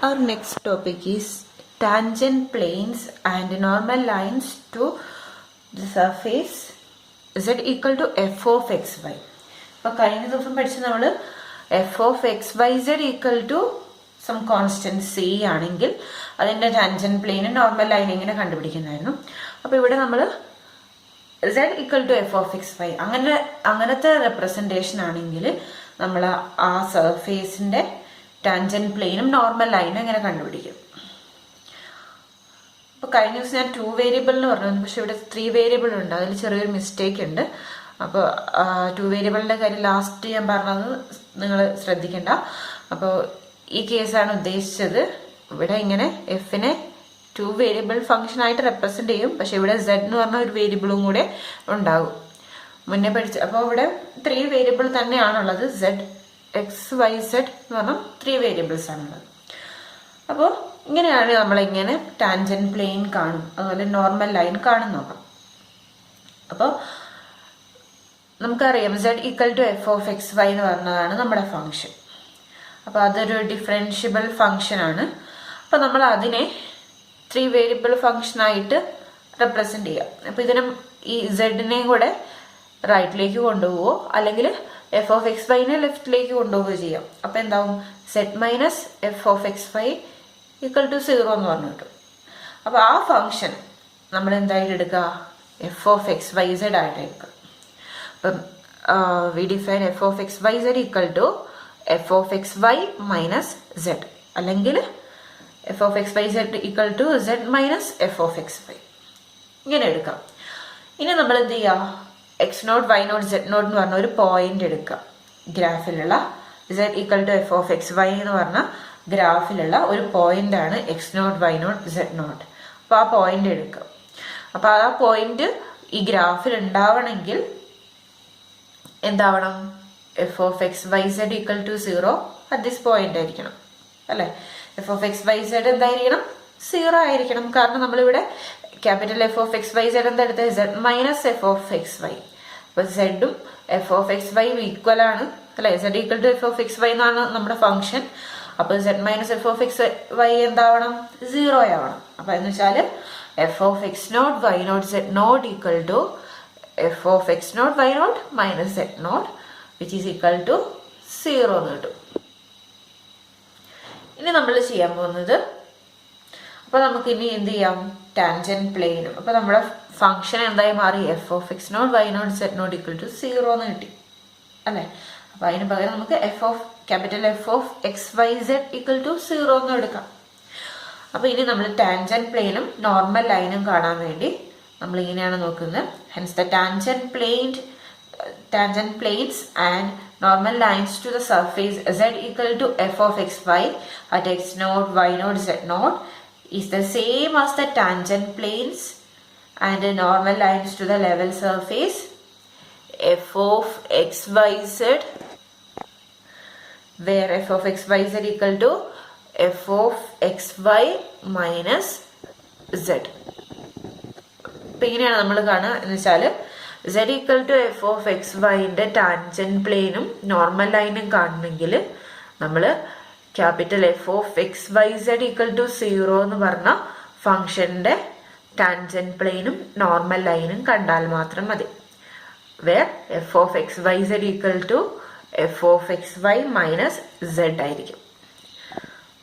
Our next topic is tangent planes and normal lines to the surface z equal to f of xy. അപ്പോൾ കഴിഞ്ഞ ദിവസം പഠിച്ച നമ്മൾ f of xyz equal to some constant c ആണെങ്കിൽ അതിൻ്റെ tangent plain normal line എങ്ങനെ കണ്ടുപിടിക്കുന്നതായിരുന്നു. അപ്പോൾ ഇവിടെ നമ്മൾ z equal to f of xy അങ്ങനത്തെ റെപ്രസെൻറ്റേഷൻ ആണെങ്കിൽ നമ്മൾ ആ സർഫേസിൻ്റെ ടാൻജന്റ് പ്ലെയിനും നോർമൽ ലൈനും എങ്ങനെ കണ്ടുപിടിക്കും. അപ്പോൾ കഴിഞ്ഞ ദിവസം ഞാൻ 2 വേരിയബിൾ എന്ന് പറഞ്ഞു, പക്ഷെ ഇവിടെ 3 വേരിയബിൾ ഉണ്ട്, അതിൽ ചെറിയൊരു മിസ്റ്റേക്ക് ഉണ്ട്. അപ്പോൾ 2 വേരിയബിളിൻ്റെ കാര്യം ലാസ്റ്റ് ഞാൻ പറഞ്ഞത് നിങ്ങൾ ശ്രദ്ധിക്കേണ്ട. അപ്പോൾ ഈ കേസാണ് ഉദ്ദേശിച്ചത്. ഇവിടെ ഇങ്ങനെ എഫിനെ 2 വേരിയബിൾ ഫംഗ്ഷനായിട്ട് റെപ്രസെൻ്റ് ചെയ്യും, പക്ഷെ ഇവിടെ z എന്ന് പറഞ്ഞ ഒരു വേരിയബിളും കൂടെ ഉണ്ടാകും. മുന്നേ പഠിച്ച അപ്പോൾ ഇവിടെ 3 വേരിയബിൾ തന്നെയാണുള്ളത്. z എക്സ് വൈ സെഡ് എന്ന് പറഞ്ഞാൽ 3 വേരിയബിൾസ് ആണുള്ളത്. അപ്പോൾ ഇങ്ങനെയാണ് നമ്മളിങ്ങനെ ടാൻജന്റ് പ്ലെയിൻ കാണും, അതുപോലെ നോർമൽ ലൈൻ കാണും നോക്കാം. അപ്പോൾ നമുക്കറിയാം z equal to F of X Y എന്ന് പറഞ്ഞതാണ് നമ്മുടെ ഫംഗ്ഷൻ. അപ്പോൾ അതൊരു ഡിഫറൻഷ്യബിൾ ഫംഗ്ഷനാണ്. അപ്പോൾ നമ്മൾ അതിനെ 3 വേരിയബിൾ ഫംഗ്ഷനായിട്ട് റെപ്രസെൻ്റ് ചെയ്യാം. അപ്പോൾ ഇതിനും ഈ സെഡിനെയും കൂടെ റൈറ്റിലേക്ക് കൊണ്ടുപോവോ അല്ലെങ്കിൽ എഫ് ഓഫ് എക്സ് വൈനെ ലെഫ്റ്റിലേക്ക് കൊണ്ടുപോവുകയോ ചെയ്യാം. അപ്പോൾ എന്താവും Z minus F of X Y equal to 0 എന്ന് പറഞ്ഞു കിട്ടും. അപ്പോൾ ആ ഫംഗ്ഷൻ നമ്മൾ എന്തായിട്ട് എടുക്കുക, F of X Y Z ആയിട്ട് എടുക്കുക. അപ്പം we define F of X Y Z equal to F of X Y minus Z, അല്ലെങ്കിൽ F of X Y Z equal to Z minus F of X Y, ഇങ്ങനെ എടുക്കാം. ഇനി നമ്മൾ എന്ത് ചെയ്യുക, X not Y not Z not എന്ന് പറഞ്ഞ ഒരു പോയിന്റ് എടുക്കുക. ഗ്രാഫിലുള്ള Z equal to F of X Y എന്ന് പറഞ്ഞ ഗ്രാഫിലുള്ള ഒരു പോയിന്റ് ആണ് X not Y not Z nought. അപ്പോൾ ആ പോയിന്റ് എടുക്കുക. അപ്പോൾ ആ പോയിന്റ് ഈ ഗ്രാഫിൽ ഉണ്ടാവണമെങ്കിൽ എന്താവണം, F of X Y Z equal to 0 at this point ആയിരിക്കണം, അല്ലേ? F of X Y Z എന്തായിരിക്കണം, 0 ആയിരിക്കണം. കാരണം നമ്മളിവിടെ capital F of X Y Z എന്താ എടുത്തത്, Z minus F of X Y. അപ്പോൾ സെഡും F of X Y equal ആണ്, അല്ലെ? Z equal to F of X Y എന്നാണ് നമ്മുടെ ഫംഗ്ഷൻ. അപ്പോൾ Z minus F of X Y എന്താവണം, 0 ആവണം. അപ്പോൾ എന്ന് വെച്ചാൽ F of X not Y not Z nought equal to F of X not Y nought minus Z nought which is equal to 0 എന്ന് കിട്ടും. ഇനി നമ്മൾ ചെയ്യാൻ പോകുന്നത്, അപ്പോൾ നമുക്ക് ഇനി എന്ത് ചെയ്യാം, ടാൻജന്റ് പ്ലെയിനും. അപ്പോൾ നമ്മുടെ ഫംഗ്ഷൻ എന്തായി മാറി, F of X not Y not Z nought equal to 0 എന്ന് കിട്ടി, അല്ലേ? അപ്പോൾ അതിന് പകരം നമുക്ക് F of capital F of X Y Z equal to 0 എന്ന് എടുക്കാം. അപ്പോൾ ഇനി നമ്മൾ ടാൻജന്റ് പ്ലെയിനും നോർമൽ ലൈനും കാണാൻ വേണ്ടി നമ്മൾ ഇങ്ങനെയാണ് നോക്കുന്നത്. Hence the tangent planes and normal lines to the surface z equal to f of xy at x naught, y naught, z naught is the same as the tangent planes and the normal lines to the level surface f of xyz, where f of xyz equal to f of xy minus z. ഇപ്പം ഇങ്ങനെയാണ് നമ്മൾ കാണുക. എന്ന് വെച്ചാൽ z equal to F of X വൈൻ്റെ tangent പ്ലെയിനും normal ലൈനും കാണണമെങ്കിൽ നമ്മൾ capital F of X Y Z equal to 0 എന്ന് പറഞ്ഞ ഫംഗ്ഷൻ്റെ ടാൻജന്റ് പ്ലെയിനും നോർമൽ ലൈനും കണ്ടാൽ മാത്രം മതി. Where F of X Y Z equal to F of X Y minus Z ആയിരിക്കും.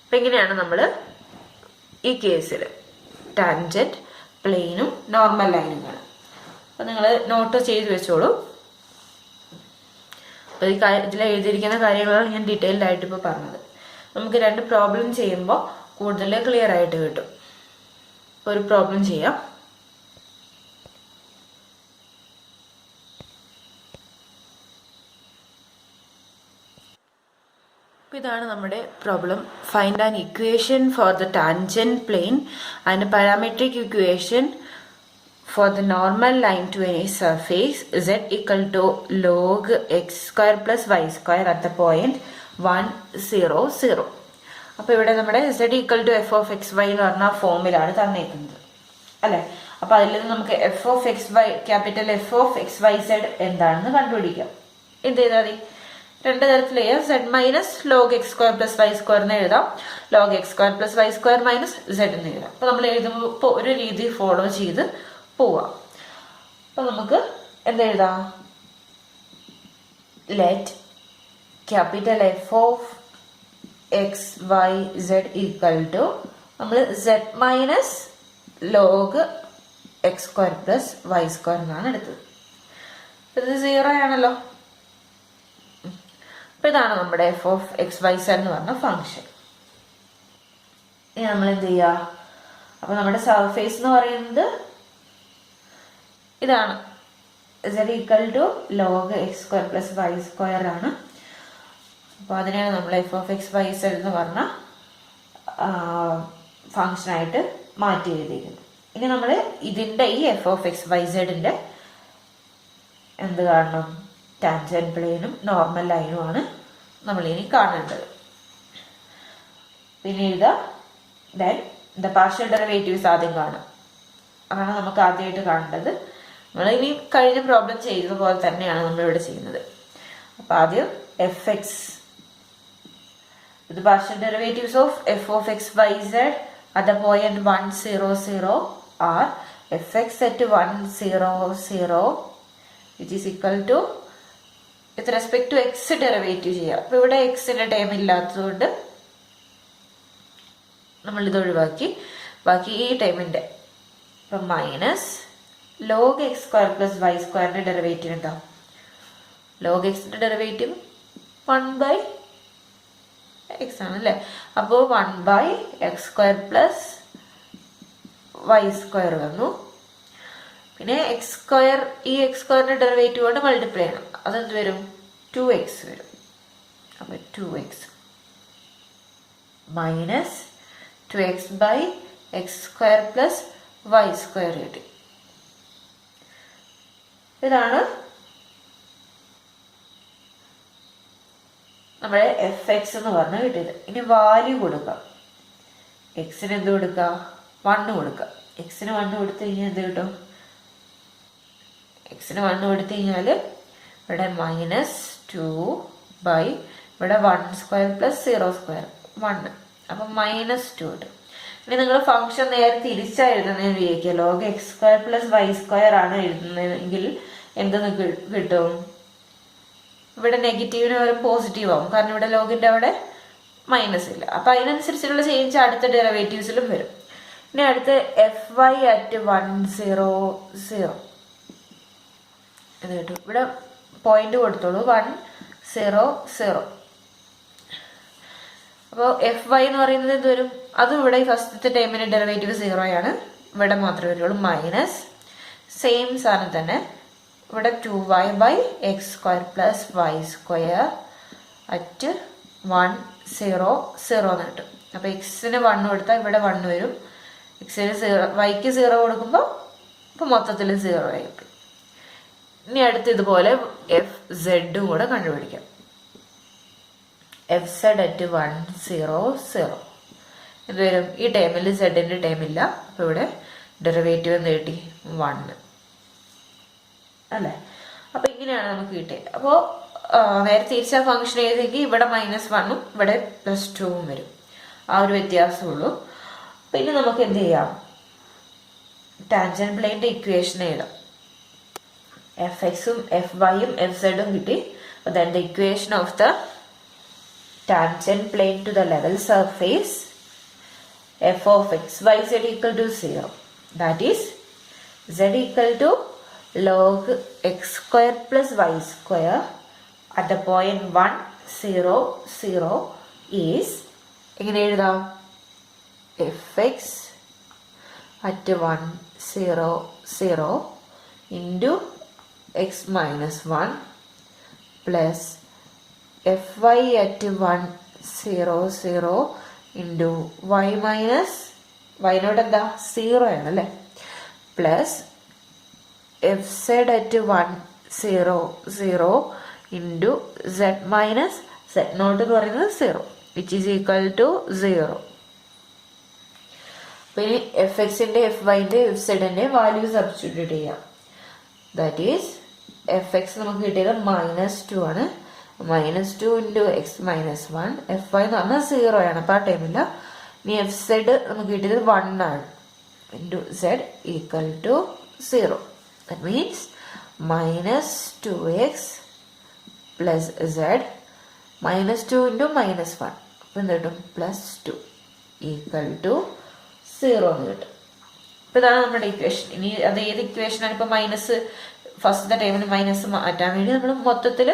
അപ്പം ഇങ്ങനെയാണ് നമ്മൾ ഈ കേസിൽ ടാൻജന്റ് പ്ലെയിനും നോർമൽ ലൈനും കാണും. അപ്പോൾ നിങ്ങൾ നോട്ട് ചെയ്ത് വെച്ചോളൂ. അപ്പോൾ ഇതിൽ എഴുതിയിരിക്കുന്ന കാര്യങ്ങളാണ് ഞാൻ ഡീറ്റെയിൽഡ് ആയിട്ട് ഇപ്പോൾ പറഞ്ഞത്. നമുക്ക് 2 പ്രോബ്ലം ചെയ്യുമ്പോൾ കൂടുതൽ ക്ലിയർ ആയിട്ട് കിട്ടും. ഇപ്പോൾ ഒരു പ്രോബ്ലം ചെയ്യാം. അപ്പോൾ ഇതാണ് നമ്മുടെ problem. Find an equation for the tangent plane and parametric equation for the normal line to any surface z equal to log x square plus y square at the point 1, 0, 0. അപ്പോൾ ഇവിടെ നമ്മുടെ z equal to f of x y എന്ന് പറഞ്ഞ ഫോമിലാണ് തന്നേക്കുന്നത്, അല്ലേ? അപ്പോൾ അതിൽ നിന്ന് നമുക്ക് f of x y capital f of x y z എന്താണെന്ന് കണ്ടുപിടിക്കാം. എന്ത് ചെയ്താൽ മതി, രണ്ട് തരത്തിൽ ചെയ്യാം. Z minus log X square plus Y square എന്ന് എഴുതാം, log X square plus Y square minus Z എന്ന് എഴുതാം. അപ്പൊ നമ്മൾ എഴുതുമ്പോൾ ഒരു രീതി ഫോളോ ചെയ്ത് പോവാം. അപ്പൊ നമുക്ക് എന്തെഴുതാം? Let capital F of X Y Z equal to നമ്മൾ Z minus log X square plus Y square എന്നാണ് എടുത്തത്. ഇത് 0 ആണല്ലോ. അപ്പൊ ഇതാണ് നമ്മുടെ F of X Y Z എന്ന് പറഞ്ഞ ഫംഗ്ഷൻ. ഇനി നമ്മൾ എന്ത് ചെയ്യുക? അപ്പൊ നമ്മുടെ സർഫേസ് എന്ന് പറയുന്നത് ഇതാണ്, z equal to log X square plus Y square ആണ്. അപ്പൊ അതിനെയാണ് നമ്മൾ F of X Y Z എന്ന് പറഞ്ഞ ഫംഗ്ഷനായിട്ട് മാറ്റി എഴുതിയിരിക്കുന്നത്. ഇനി നമ്മൾ ഇതിന്റെ ഈ എഫ് ഓഫ് എക്സ് വൈ സെഡിന്റെ എന്ത് കാണണം? ടാൻജന്റ് പ്ലെയിനും നോർമൽ ലൈനുമാണ് നമ്മൾ ഇനി കാണേണ്ടത്. പിന്നീട് ദെൻ പാർഷ്യൽ ഡെറിവേറ്റീവ്സ് ആദ്യം കാണാം. അതാണ് നമുക്ക് ആദ്യമായിട്ട് കാണേണ്ടത്. നമ്മൾ ഇനി കഴിഞ്ഞ പ്രോബ്ലം ചെയ്തതുപോലെ തന്നെയാണ് നമ്മളിവിടെ ചെയ്യുന്നത്. അപ്പൊ ആദ്യം എഫ് എക്സ്, ഇത് partial derivatives of F of X Y Z at the point 1 0 0 are fx at 1 0 0 which is equal to with respect to x derivative ചെയ്യാം. അപ്പോൾ ഇവിടെ എക്സിന്റെ ടൈം ഇല്ലാത്തതുകൊണ്ട് നമ്മൾ ഇത് ഒഴിവാക്കി, ബാക്കി ഈ ടൈമിന്റെ ഇപ്പം minus log X square plus Y സ്ക്വയറിന്റെ ഡെറിവേറ്റീവ് ഉണ്ടാവും. ലോഗ് എക്സിന്റെ ഡെറിവേറ്റീവ് 1 എക്സ് ആണ് അല്ലേ. അപ്പോൾ 1 X square plus Y square വന്നു. പിന്നെ എക്സ് സ്ക്വയർ, ഈ എക്സ് സ്ക്വയറിന്റെ ഡെറിവേറ്റീവ് കൊണ്ട് മൾട്ടിപ്ലൈ ചെയ്യണം. അതെന്ത് വരും? 2x വരും. അപ്പൊ 2x minus 2x by X square plus Y square കിട്ടി. ഇതാണ് നമ്മുടെ എഫ് എക്സ് എന്ന് പറഞ്ഞ് കിട്ടിയത്. ഇനി വാല്യൂ കൊടുക്കാം. എക്സിന് എന്ത് കൊടുക്കുക? 1 കൊടുക്കുക. എക്സിന് 1 കൊടുത്തു കഴിഞ്ഞാൽ എന്ത് കിട്ടും? എക്സിന് 1 കൊടുത്തു കഴിഞ്ഞാൽ ഇവിടെ -2 ബൈ ഇവിടെ 1 സ്ക്വയർ പ്ലസ് 0 സ്ക്വയർ 1, അപ്പൊ -2 കിട്ടും. ഇനി നിങ്ങൾ ഫംഗ്ഷൻ നേരെ തിരിച്ചാ എഴുതുന്നതെന്ന് വിചാരിക്കുക. Log X square plus Y square ആണ് എഴുതുന്നതെങ്കിൽ എന്തെന്ന് കിട്ടും? ഇവിടെ നെഗറ്റീവിന് പകരം പോസിറ്റീവ് ആവും, കാരണം ഇവിടെ ലോഗിന്റെ അവിടെ മൈനസ് ഇല്ല. അപ്പൊ അതിനനുസരിച്ചുള്ള ചേഞ്ച് അടുത്ത ഡെറിവേറ്റീവ്സിലും വരും. ഇനി അടുത്ത് എഫ് വൈ അറ്റ് 1 0 0 എന്ന് കിട്ടും. ഇവിടെ പോയിന്റ് കൊടുത്തോളൂ 1 0 0. അപ്പോൾ എഫ് വൈ എന്ന് പറയുന്നത് എന്ത് വരും? അതും ഇവിടെ ഫസ്റ്റത്തെ ടൈമിന്റെ ഡെറിവേറ്റീവ് 0 ആണ്, ഇവിടെ മാത്രമേ വരുള്ളൂ മൈനസ്. സെയിം സാധനം തന്നെ ഇവിടെ 2y by X square plus Y square at 1 0 0 എന്ന് കിട്ടും. അപ്പൊ എക്സിന് 1 കൊടുത്താൽ ഇവിടെ 1 വരും, എക്സിന് 0 വൈക്ക് 0 കൊടുക്കുമ്പോൾ ഇപ്പൊ മൊത്തത്തിൽ 0 ആയിരിക്കും. ഇനി അടുത്ത് ഇതുപോലെ എഫ് സെഡും കൂടെ കണ്ടുപിടിക്കാം. എഫ് സെഡ് അറ്റ് 1 0 0 ഇത് വരും. ഈ ടൈമിൽ സെഡിന്റെ ടൈം ഇല്ല, അപ്പൊ ഇവിടെ ഡെറിവേറ്റീവ് എന്ത് കിട്ടി? 1 അല്ലേ. അപ്പൊ ഇങ്ങനെയാണ് നമുക്ക് കിട്ടിയത്. അപ്പോൾ നേരെ തിരിച്ച ഫംഗ്ഷൻ എഴുതിയെങ്കിൽ ഇവിടെ -1ഉം ഇവിടെ +2ഉം വരും. ആ ഒരു വ്യത്യാസമുള്ളൂ. പിന്നെ നമുക്ക് എന്ത് ചെയ്യാം? ടാൻജന്റ് പ്ലെയിന്റെ ഇക്വേഷൻ എഴുതാം. എഫ് എക്സും എഫ് വൈയും എഫ് സെഡും കിട്ടി. then the equation of the tangent plane to the level surface f of x y z equal to 0, that is z equal to log x square plus y square at the point 1 0 0 is എങ്ങനെ എഴുതാം? fx at 1 0 0 into x minus 1 plus fy at 1 0 0 into y minus y നോട് എന്താ 0 ആണ് അല്ലേ, plus F Z at 1 0 0 into Z minus Z not എന്ന് പറയുന്നത് 0 which is equal to 0. അപ്പോൾ ഇനി എഫ് എക്സിൻ്റെ എഫ് വൈൻ്റെ എഫ് സെഡിൻ്റെ വാല്യൂ സബ്സ്റ്റിറ്റ്യൂട്ട് ചെയ്യാം. ദാറ്റ് ഈസ് എഫ് എക്സ് നമുക്ക് കിട്ടിയത് -2 ആണ്, -2 ഇൻറ്റു എക്സ് മൈനസ് 1. fy എന്ന് പറഞ്ഞാൽ 0 ആണ്, അപ്പോൾ ആ ടൈമില്ല. ഇനി fz നമുക്ക് കിട്ടിയത് 1 ആണ്. Into z equal to 0. That means -2x plus z -2 into -1. അപ്പോൾ എന്ത് കിട്ടും? +2 ഈക്വൽ ടു 0 എന്ന് കിട്ടും. അപ്പോൾ ഇതാണ് നമ്മുടെ ഇക്വേഷൻ. ഇനി അത് ഏത് ഇക്വേഷനാണ്? ഇപ്പോൾ മൈനസ് ഫസ്റ്റത്തെ ടൈമിന് മൈനസ് മാറ്റാൻ വേണ്ടി നമ്മൾ മൊത്തത്തിൽ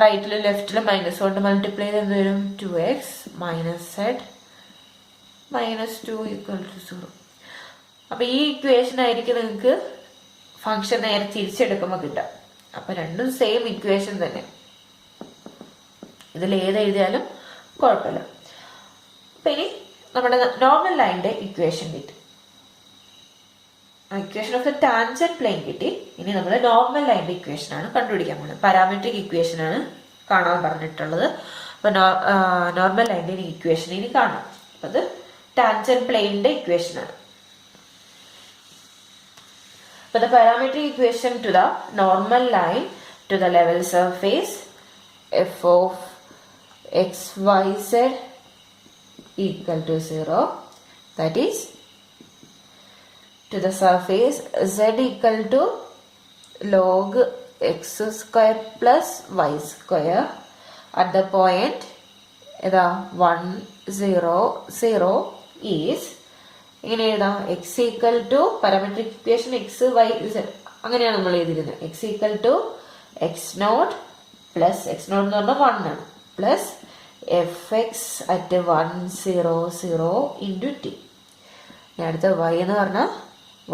റൈറ്റിലും ലെഫ്റ്റിലും മൈനസ് കൊണ്ട് മൾട്ടിപ്ലൈ ചെയ്ത് എന്ത് വരും? 2x - z -2 equal to 0. അപ്പോൾ ഈ ഇക്വേഷൻ ആയിരിക്കും നിങ്ങൾക്ക് ഫംഗ്ഷൻ നേരെ തിരിച്ചെടുക്കുമ്പോൾ കിട്ടാം. അപ്പോൾ രണ്ടും സെയിം ഇക്വേഷൻ തന്നെ, ഇതിൽ ഏത് എഴുതിയാലും കുഴപ്പമില്ല. അപ്പം ഇനി നമ്മുടെ നോർമൽ ലൈനിൻ്റെ ഇക്വേഷൻ കിട്ടി, equation of a tangent plane കിട്ടി. ഇനി നമ്മൾ നോർമൽ ലൈനിൻ്റെ ഇക്വേഷൻ ആണ് കണ്ടുപിടിക്കാൻ പോകുന്നത്. പാരാമെട്രിക് ഇക്വേഷൻ ആണ് കാണാൻ പറഞ്ഞിട്ടുള്ളത്. അപ്പോൾ നോർമൽ ലൈനിൻ്റെ ഇക്വേഷൻ ഇനി കാണാം. അപ്പം അത് ടാൻജന്റ് പ്ലെയിനിൻ്റെ ഇക്വേഷൻ ആണ്. അപ്പോൾ the parametric equation to the normal line to the level surface f of x y z equal to 0, that is to the surface z equal to log x square plus y square at the point 1 0 0 is ഇങ്ങനെ എഴുതാം. X equal to parametric equation X Y Z അങ്ങനെയാണ് നമ്മൾ എഴുതിയിരുന്നത്. X equal to X naught plus X naught എന്ന് പറഞ്ഞാൽ 1 ആണ്, plus F X at 1 0 0 into T. ഇനി അടുത്ത വൈ എന്ന് പറഞ്ഞാൽ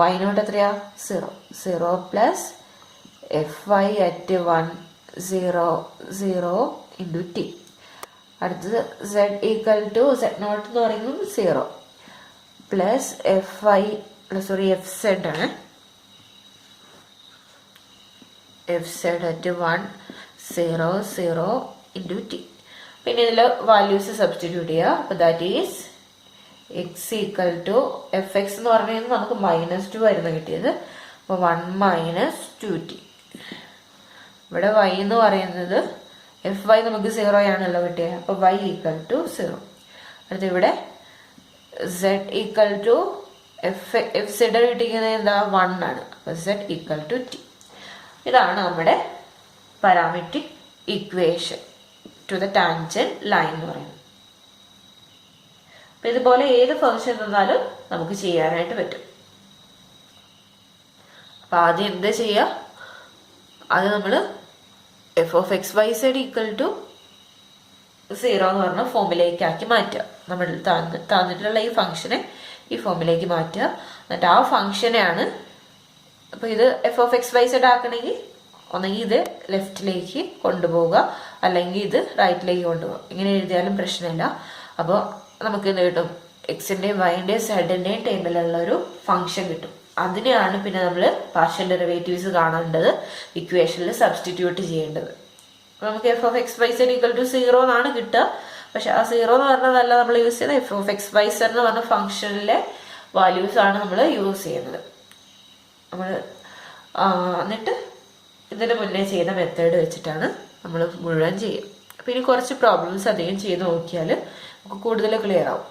വൈ നോട്ട് എത്രയാ? 0 0 plus F Y at 1 0 0 into T. അടുത്തത് Z equal to Z not എന്ന് പറയുന്നത് 0 plus F I sorry F Z ആണ്, F Z at 1 0 0 into T. പിന്നെ ഇതിൽ വാല്യൂസ് സബ്സ്റ്റിറ്റ്യൂട്ട് ചെയ്യുക. അപ്പോൾ that is X equal to F X എന്ന് പറഞ്ഞു കഴിഞ്ഞാൽ നമുക്ക് -2 ആയിരുന്നു കിട്ടിയത്. അപ്പോൾ 1 - 2t. ഇവിടെ y എന്ന് പറയുന്നത് എഫ് വൈ നമുക്ക് 0 ആണല്ലോ കിട്ടിയത്. അപ്പോൾ y ഈക്വൽ ടു 0. അടുത്ത് ഇവിടെ z equal to F Z കിട്ടിക്കുന്നത് എന്താ? 1 ആണ്. അപ്പോൾ z ഈക്വൽ ടു t. ഇതാണ് നമ്മുടെ parametric equation to the tangent line എന്ന് പറയുന്നത്. അപ്പം ഇതുപോലെ ഏത് ഫംഗ്ഷൻ തന്നാലും നമുക്ക് ചെയ്യാനായിട്ട് പറ്റും. അപ്പം ആദ്യം എന്ത് ചെയ്യുക? അത് നമ്മൾ F of X Y Z equal to 0 എന്ന് പറഞ്ഞ ഫോമിലേക്ക് ആക്കി മാറ്റുക. നമ്മൾ തന്നിട്ടുള്ള ഈ ഫംഗ്ഷനെ ഈ ഫോമിലേക്ക് മാറ്റുക. എന്നിട്ട് ആ ഫംഗ്ഷനെയാണ്, അപ്പോൾ ഇത് F of X Y Z ആക്കണമെങ്കിൽ ഒന്നെങ്കിൽ ഇത് ലെഫ്റ്റിലേക്ക് കൊണ്ടുപോവുക, അല്ലെങ്കിൽ ഇത് റൈറ്റിലേക്ക് കൊണ്ടുപോകുക. ഇങ്ങനെ എഴുതിയാലും പ്രശ്നമില്ല. അപ്പോൾ നമുക്ക് എന്ത് കിട്ടും? എക്സിൻ്റെയും വൈൻ്റെയും സെഡിൻ്റെയും ടൈമിലുള്ള ഒരു ഫംഗ്ഷൻ കിട്ടും. അതിനെയാണ് പിന്നെ നമ്മൾ പാർഷ്യൽ ഡെറിവേറ്റീവ്സ് കാണേണ്ടത്, ഇക്വേഷനിൽ സബ്സ്റ്റിറ്റ്യൂട്ട് ചെയ്യേണ്ടത്. അപ്പോൾ നമുക്ക് F of X Y Z equal to 0 എന്നാണ് കിട്ടുക. പക്ഷെ ആ 0 എന്ന് പറഞ്ഞതല്ല നമ്മൾ യൂസ് ചെയ്യുന്നത്, F of X Y Z എന്ന് പറഞ്ഞ ഫംഗ്ഷനിലെ വാല്യൂസ് ആണ് നമ്മൾ യൂസ് ചെയ്യുന്നത്. നമ്മൾ എന്നിട്ട് ഇതിന് മുന്നേ ചെയ്ത മെത്തേഡ് വെച്ചിട്ടാണ് നമ്മൾ മുഴുവൻ ചെയ്യുക. അപ്പോൾ ഇനി കുറച്ച് പ്രോബ്ലംസ് അധികം ചെയ്ത് നോക്കിയാൽ നമുക്ക് കൂടുതൽ ക്ലിയർ ആവും.